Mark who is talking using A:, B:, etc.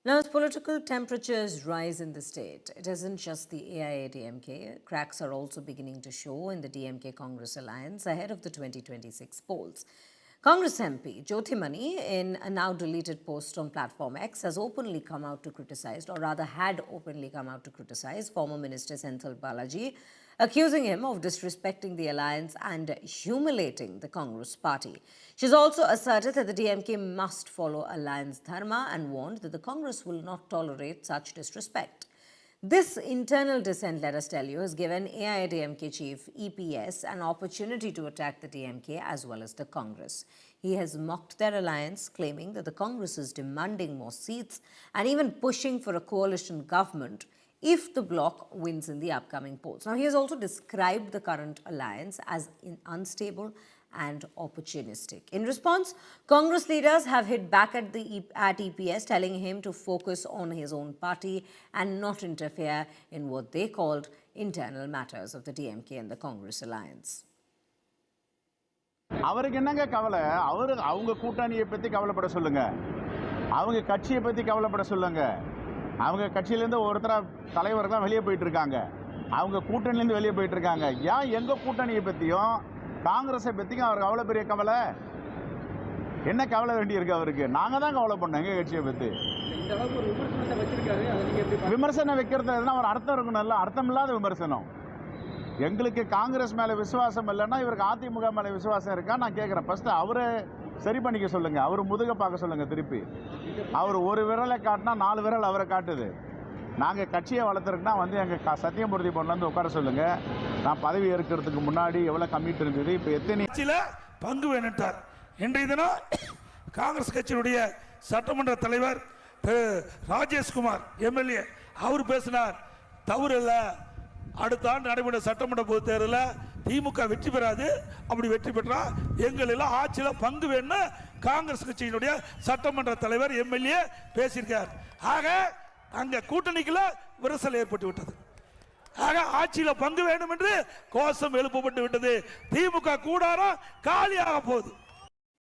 A: Now, as political temperatures rise in the state, it isn't just the AIADMK. Cracks are also beginning to show in the DMK Congress alliance ahead of the 2026 polls. Congress MP Jyothimani, in a now deleted post on Platform X, has openly come out to criticize, or rather had openly come out to criticize, former Minister Senthil Balaji, accusing him of disrespecting the alliance and humiliating the Congress party. She's also asserted that the DMK must follow alliance dharma and warned that the Congress will not tolerate such disrespect. This internal dissent, let us tell you, has given AIADMK chief EPS an opportunity to attack the DMK as well as the Congress. He has mocked their alliance, claiming that the Congress is demanding more seats and even pushing for a coalition government if the bloc wins in the upcoming polls. Now, he has also described the current alliance as unstable and opportunistic. In response, Congress leaders have hit back at EPS, telling him to focus on his own party and not interfere in what they called internal matters of the DMK and the Congress alliance.
B: அவருக்கு என்னங்க கவலை? அவங்க கூட்டணியை பத்தி கவலைப்பட சொல்லுங்க. அவங்க கட்சியை பத்தி கவலைப்பட சொல்லுங்க. அவங்க கட்சியில இருந்து ஒருத்தர தலைவர்கள் வெளியே போயிட்டு இருக்காங்க. அவங்க கூட்டணியில இருந்து வெளியே போயிட்டு இருக்காங்க. ஏன் எங்க கூட்டணியை பத்தியும் காங்கிரஸை பத்தியும் அவருக்கு அவ்வளவு பெரிய கவலை? என்ன கவலை வேண்டி இருக்கு அவருக்கு? நாங்க தான் கவலை பண்ணோம் எங்க கட்சியை பத்தி. இந்த அளவுக்கு ஒரு விமர்சனத்தை வச்சிருக்காரு. அதை நீங்க எப்படி விமர்சனம் வைக்கிறது எதுனா ஒரு அர்த்தம் இருக்கணும்ல? அர்த்தம் இல்லாத விமர்சனம். எங்களுக்கு காங்கிரஸ் மேல விசுவாசம் இல்லைன்னா இவருக்கு அதிமுக மேல விசுவாசம் இருக்கா நான் கேட்கிறேன். ஃபர்ஸ்ட் அவரை சரி பண்ணிக்க சொல்லுங்க. அவர் முதுக பார்க்க சொல்லுங்க. திருப்பி அவர் ஒரு விரலை காட்டினா 4 விரல் அவரை காட்டுது. நாங்க கட்சியை வளர்த்துருக்குன்னா வந்து எங்க சத்தியமூர்த்தி பொண்ணுல இருந்து உட்கார சொல்லுங்க. நான் பதவி ஏற்கிறதுக்கு முன்னாடி எவ்வளவு கமிட் இருந்தது, இப்ப எத்தனை
C: பங்கு வேணுட்டார். இன்றைய தினம் காங்கிரஸ் கட்சியினுடைய சட்டமன்ற தலைவர் ராஜேஷ்குமார் எம்எல்ஏ அவர் பேசினார். தவறு இல்ல, அடுத்த ஆண்டு நடைபெறும் சட்டமன்ற பொது தேர்தலில் திமுக வெற்றி பெறாது. அப்படி வெற்றி பெற்றா எங்கள் எல்லாம் ஆட்சியில் பங்கு வேணும்னு காங்கிரஸ் கட்சியினுடைய சட்டமன்ற தலைவர் எம்எல்ஏ பேசியிருக்கார். ஆக அங்க கூட்டணிக்குள்ள விரிசல் ஏற்பட்டு விட்டது. ஆக ஆட்சியில் பங்கு வேண்டும் என்று கோஷம் எழுப்பப்பட்டு விட்டது. திமுக கூடாரம் காலியாக போகுது.